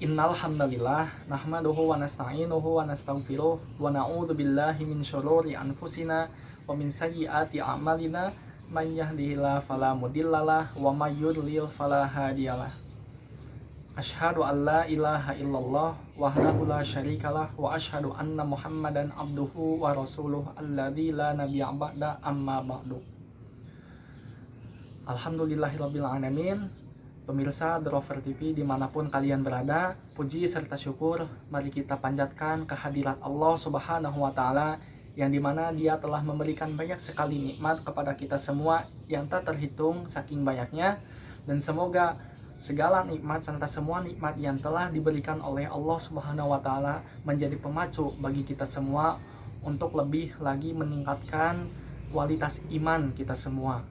Innal hamdalillah nahmaduhu wa nasta'inuhu wa nastaghfiruh wa na'udzu billahi min syururi anfusina wa min sayyiati a'malina may yahdihillahu fala mudhillalah wa may yudlil fala hadiyalah. Asyhadu an la ilaha illallah wahdahu la syarikalah wa asyhadu anna Muhammadan abduhu wa rasuluh alladzi la nabiyya ba'da amma ba'du. Alhamdulillahirabbil alamin. Pemirsa Drover TV dimanapun kalian berada, puji serta syukur mari kita panjatkan kehadirat Allah Subhanahu wa Ta'ala, yang dimana Dia telah memberikan banyak sekali nikmat kepada kita semua yang tak terhitung saking banyaknya, dan semoga segala nikmat serta semua nikmat yang telah diberikan oleh Allah Subhanahu wa Ta'ala menjadi pemacu bagi kita semua untuk lebih lagi meningkatkan kualitas iman kita semua.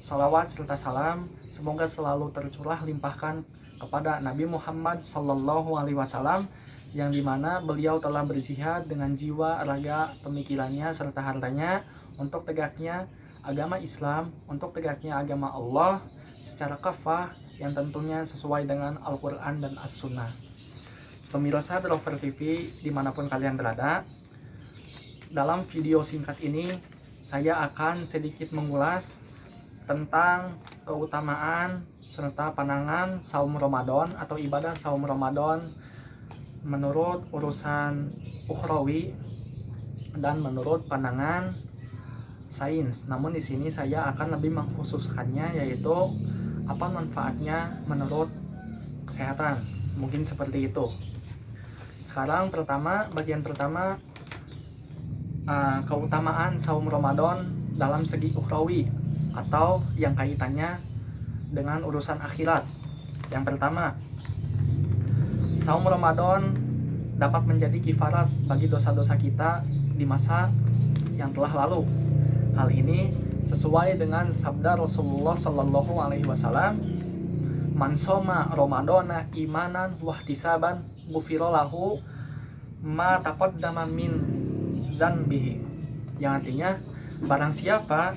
Salawat serta salam semoga selalu tercurah limpahkan kepada Nabi Muhammad Sallallahu Alaihi Wasallam, yang dimana beliau telah berjihad dengan jiwa, raga, pemikirannya serta hartanya untuk tegaknya agama Islam, untuk tegaknya agama Allah secara kafah yang tentunya sesuai dengan Al-Quran dan As-Sunnah. Pemirsa Drover TV dimanapun kalian berada, dalam video singkat ini saya akan sedikit mengulas tentang keutamaan serta pandangan saum Ramadan atau ibadah saum Ramadan menurut urusan ukhrawi dan menurut pandangan sains. Namun di sini saya akan lebih mengkhususkannya, yaitu apa manfaatnya menurut kesehatan. Mungkin seperti itu. Sekarang bagian pertama, keutamaan saum Ramadan dalam segi ukhrawi atau yang kaitannya dengan urusan akhirat. Yang pertama, saum Ramadan dapat menjadi kifarat bagi dosa-dosa kita di masa yang telah lalu. Hal ini sesuai dengan sabda Rasulullah Sallallahu Alaihi Wasallam, "Man shoma Ramadana imanan wahtisaban ghufira lahu ma taqaddama min dzanbihi." Yang artinya, barang siapa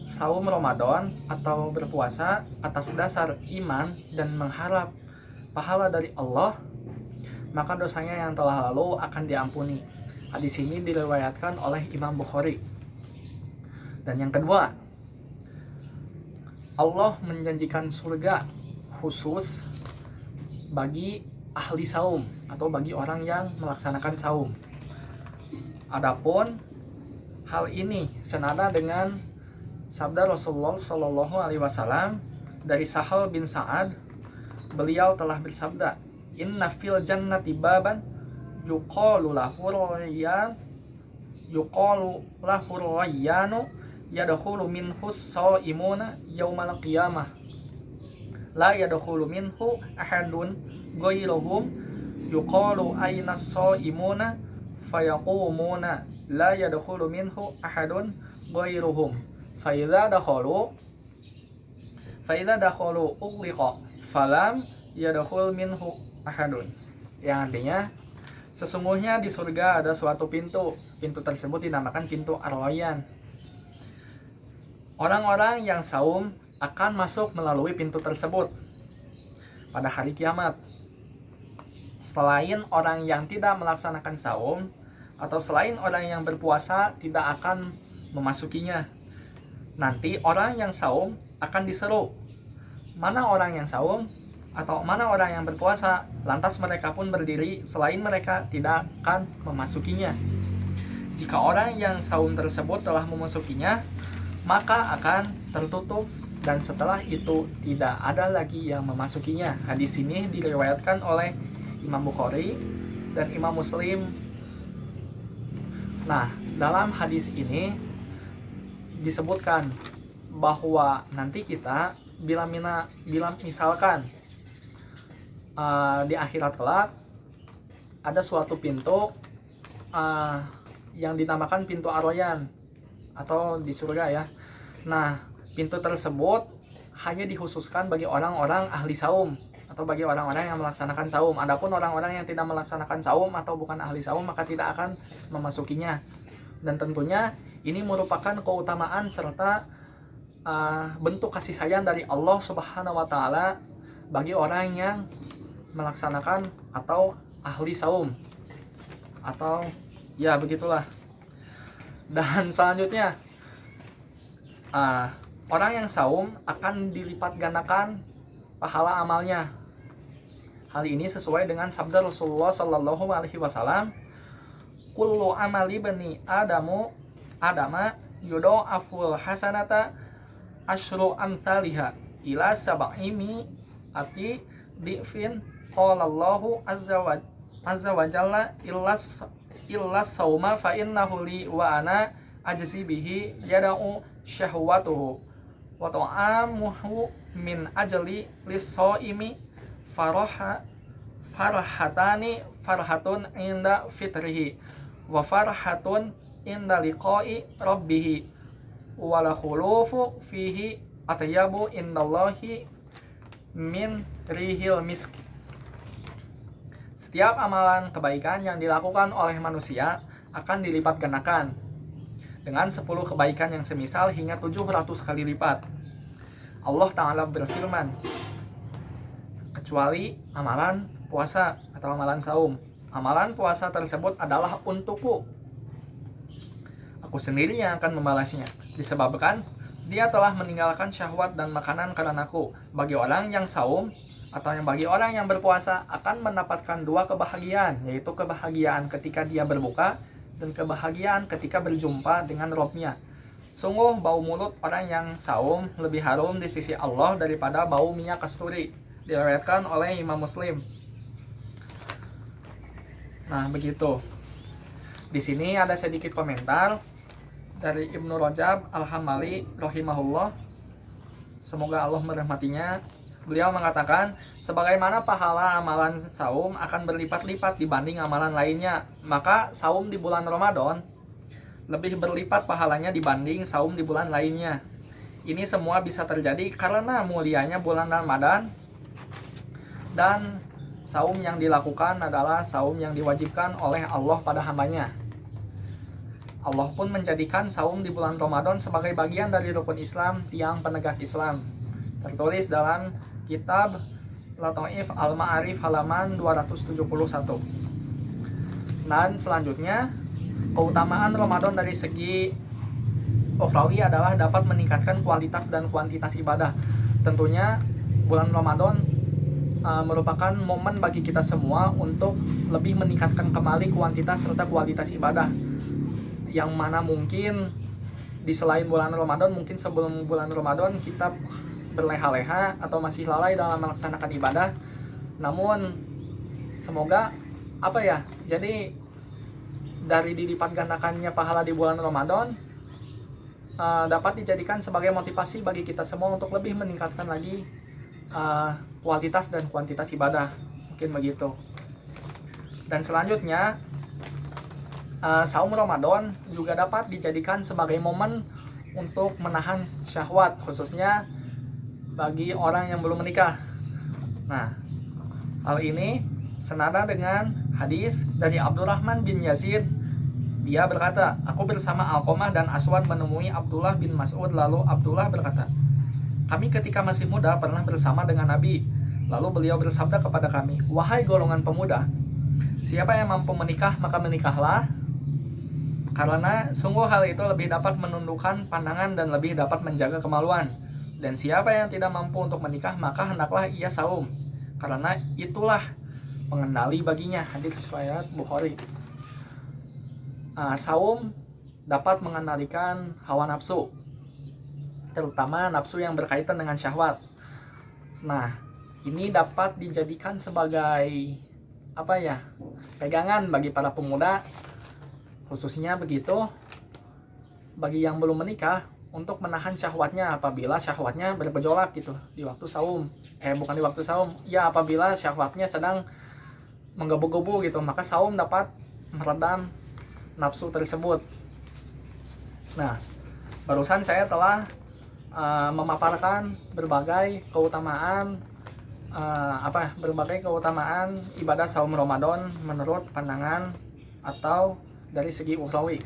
saum Ramadan atau berpuasa atas dasar iman dan mengharap pahala dari Allah, maka dosanya yang telah lalu akan diampuni. Hadis ini diriwayatkan oleh Imam Bukhari. Dan yang kedua, Allah menjanjikan surga khusus bagi ahli saum atau bagi orang yang melaksanakan saum. Adapun hal ini senada dengan sabda Rasulullah Shallallahu Alaihi Wasallam dari Sahal bin Sa'ad. Beliau telah bersabda, "Inna fil jannati baban yuqalu lahu rayyanu yadkhulu minhu as-shaimuna yaumal qiyamah la yadkhulu minhu ahadun ghairuhum yuqalu ayna as-shaimuna fayaqumuna la yadkhulu minhu ahadun ghairuhum Faidha dakhalu ughliqa falam yadkhul minhu ahadun." Yang artinya, sesungguhnya di surga ada suatu pintu. Pintu tersebut dinamakan pintu Ar-Rayyan. Orang-orang yang saum akan masuk melalui pintu tersebut pada hari kiamat. Selain orang yang tidak melaksanakan saum atau selain orang yang berpuasa tidak akan memasukinya. Nanti orang yang saum akan diseru, mana orang yang saum atau mana orang yang berpuasa, lantas mereka pun berdiri, selain mereka tidak akan memasukinya. Jika orang yang saum tersebut telah memasukinya, maka akan tertutup dan setelah itu tidak ada lagi yang memasukinya. Hadis ini diriwayatkan oleh Imam Bukhari dan Imam Muslim. Nah, dalam hadis ini disebutkan bahwa nanti kita bila misalkan di akhirat kelak ada suatu pintu yang dinamakan pintu Ar-Rayyan atau di surga ya. Nah, pintu tersebut hanya dikhususkan bagi orang-orang ahli saum atau bagi orang-orang yang melaksanakan saum. Adapun orang-orang yang tidak melaksanakan saum atau bukan ahli saum maka tidak akan memasukinya. Dan tentunya ini merupakan keutamaan serta bentuk kasih sayang dari Allah Subhanahu wa Ta'ala bagi orang yang melaksanakan atau ahli saum, atau ya begitulah. Dan selanjutnya, orang yang saum akan dilipat gandakan pahala amalnya. Hal ini sesuai dengan sabda Rasulullah Shallallahu Alaihi Wasallam, kullu amali bani adama yudo aful hasanata asyru amsalihha ila sab'imi ati di'fin qala Allahu azza wa jalla illa sauma fa innahu li wa ana ajzi bihi yada'u syahwatuhu wa ta'amuhu min ajli lis-shaimi farhatun inda fitrihi wa farhatun inda liqa'i rabbih wala khulufu fihi atyabu indallahi min rihil misk. Setiap amalan kebaikan yang dilakukan oleh manusia akan dilipat gandakan dengan 10 kebaikan yang semisal hingga 700 kali lipat. Allah Ta'ala berfirman, kecuali amalan puasa atau amalan saum. Amalan puasa tersebut adalah untukku. Aku sendiri yang akan membalasnya, disebabkan dia telah meninggalkan syahwat dan makanan karenaku. Bagi orang yang saum atau bagi orang yang berpuasa akan mendapatkan 2 kebahagiaan, yaitu kebahagiaan ketika dia berbuka dan kebahagiaan ketika berjumpa dengan Rabb-nya. Sungguh bau mulut orang yang saum lebih harum di sisi Allah daripada bau minyak kasturi. Diriwayatkan oleh Imam Muslim. Nah, begitu. Di sini ada sedikit komentar dari Ibnu Rajab Al-Hambali rahimahullah. Semoga Allah merahmatinya. Beliau mengatakan, sebagaimana pahala amalan saum akan berlipat-lipat dibanding amalan lainnya, maka saum di bulan Ramadan lebih berlipat pahalanya dibanding saum di bulan lainnya. Ini semua bisa terjadi karena mulianya bulan Ramadan, dan saum yang dilakukan adalah saum yang diwajibkan oleh Allah pada hambanya. Allah pun menjadikan saum di bulan Ramadan sebagai bagian dari rukun Islam, tiang penegak Islam. Tertulis dalam kitab Lataif Al-Ma'arif halaman 271. Dan selanjutnya, keutamaan Ramadan dari segi ukhrawi adalah dapat meningkatkan kualitas dan kuantitas ibadah. Tentunya bulan Ramadan merupakan momen bagi kita semua untuk lebih meningkatkan kembali kuantitas serta kualitas ibadah, yang mana mungkin di selain bulan Ramadan, mungkin sebelum bulan Ramadan kita berleha-leha atau masih lalai dalam melaksanakan ibadah. Namun semoga jadi dari dilipat gandakannya pahala di bulan Ramadan dapat dijadikan sebagai motivasi bagi kita semua untuk lebih meningkatkan lagi kualitas dan kuantitas ibadah, mungkin begitu. Dan selanjutnya, saum Ramadan juga dapat dijadikan sebagai momen untuk menahan syahwat, khususnya bagi orang yang belum menikah. Nah, hal ini senada dengan hadis dari Abdurrahman bin Yazid. Dia berkata, aku bersama Alqamah dan Aswad menemui Abdullah bin Mas'ud. Lalu Abdullah berkata, kami ketika masih muda pernah bersama dengan Nabi. Lalu beliau bersabda kepada kami, wahai golongan pemuda, siapa yang mampu menikah maka menikahlah, karena sungguh hal itu lebih dapat menundukkan pandangan dan lebih dapat menjaga kemaluan. Dan siapa yang tidak mampu untuk menikah maka hendaklah ia saum, karena itulah pengendali baginya. Hadis riwayat Bukhari. Saum dapat mengendalikan hawa nafsu, terutama nafsu yang berkaitan dengan syahwat. Nah, ini dapat dijadikan sebagai pegangan bagi para pemuda, khususnya begitu bagi yang belum menikah, untuk menahan syahwatnya apabila syahwatnya bergejolak gitu di waktu saum. Bukan di waktu saum, ya apabila syahwatnya sedang menggebu-gebu gitu, maka saum dapat meredam nafsu tersebut. Nah, barusan saya telah memaparkan berbagai keutamaan ibadah saum Ramadan menurut pandangan atau dari segi ukhrawi.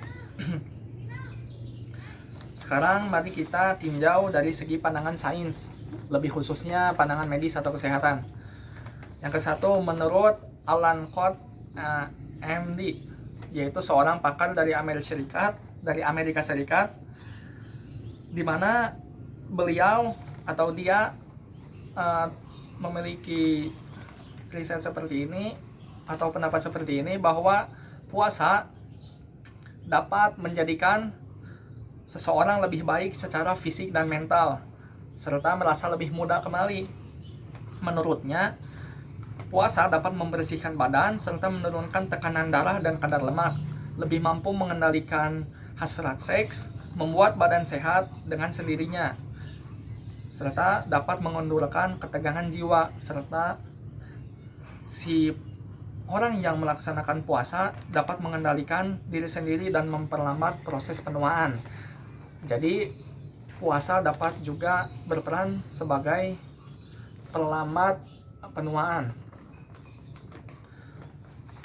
Sekarang mari kita tinjau dari segi pandangan sains, lebih khususnya pandangan medis atau kesehatan. Yang ke-1 menurut Alan Cott MD, yaitu seorang pakar dari Amerika Serikat, di mana beliau atau dia memiliki riset seperti ini atau pendapat seperti ini, bahwa puasa dapat menjadikan seseorang lebih baik secara fisik dan mental, serta merasa lebih muda kembali. Menurutnya, puasa dapat membersihkan badan serta menurunkan tekanan darah dan kadar lemak, lebih mampu mengendalikan hasrat seks, membuat badan sehat dengan sendirinya, serta dapat mengendurkan ketegangan jiwa, serta si orang yang melaksanakan puasa dapat mengendalikan diri sendiri dan memperlambat proses penuaan. Jadi puasa dapat juga berperan sebagai pelambat penuaan,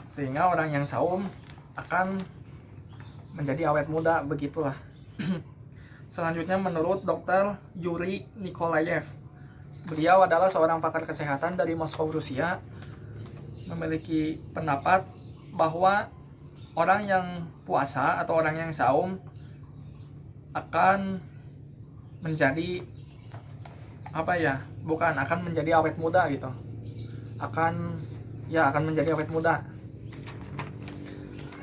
sehingga orang yang saum akan menjadi awet muda, begitulah. Selanjutnya menurut Dr. Yuri Nikolayev, beliau adalah seorang pakar kesehatan dari Moskow, Rusia, memiliki pendapat bahwa orang yang puasa atau orang yang saum akan menjadi akan menjadi awet muda gitu. Akan menjadi awet muda.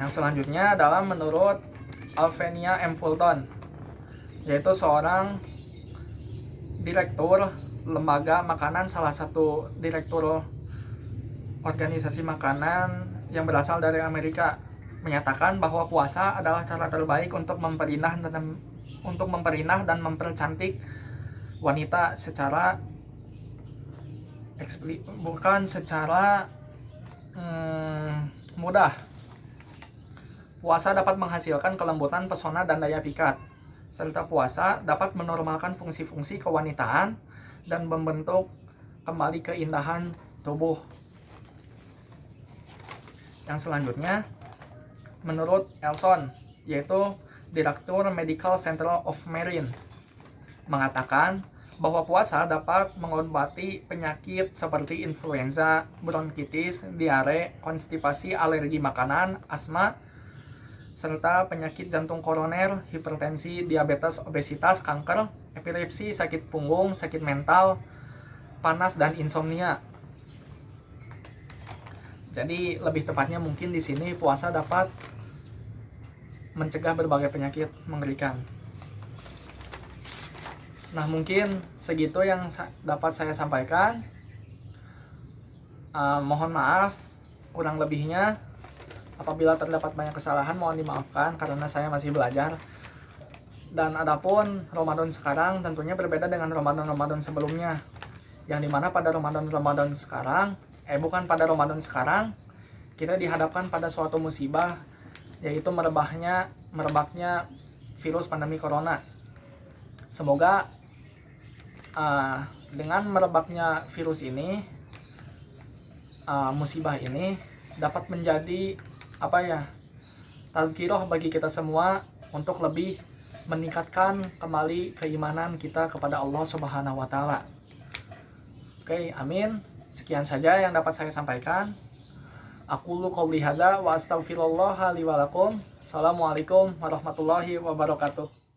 Yang selanjutnya adalah menurut Alvenia M. Fulton, yaitu seorang direktur lembaga makanan, salah satu direktur organisasi makanan yang berasal dari Amerika, menyatakan bahwa puasa adalah cara terbaik untuk memperindah dan mempercantik wanita secara bukan secara mudah. Puasa dapat menghasilkan kelembutan, pesona, dan daya pikat, serta puasa dapat menormalkan fungsi-fungsi kewanitaan dan membentuk kembali keindahan tubuh. Yang selanjutnya menurut Elson, yaitu Direktur Medical Center of Marine, mengatakan bahwa puasa dapat mengobati penyakit seperti influenza, bronkitis, diare, konstipasi, alergi makanan, asma, serta penyakit jantung koroner, hipertensi, diabetes, obesitas, kanker, epilepsi, sakit punggung, sakit mental, panas, dan insomnia. Jadi lebih tepatnya mungkin di sini puasa dapat mencegah berbagai penyakit mengerikan. Nah, mungkin segitu yang dapat saya sampaikan. Mohon maaf kurang lebihnya. Apabila terdapat banyak kesalahan, mohon dimaafkan karena saya masih belajar. Dan adapun Ramadan sekarang tentunya berbeda dengan Ramadan sebelumnya, yang dimana pada Ramadan sekarang, pada Ramadan sekarang kita dihadapkan pada suatu musibah, yaitu merebaknya virus pandemi corona. Semoga dengan merebaknya virus ini, musibah ini dapat menjadi tazkirah bagi kita semua untuk lebih meningkatkan kembali keimanan kita kepada Allah Subhanahu wa taala. Oke, amin. Sekian saja yang dapat saya sampaikan. Aqulu qouli hadza wa astaghfirullah li wa lakum. Assalamualaikum warahmatullahi wabarakatuh.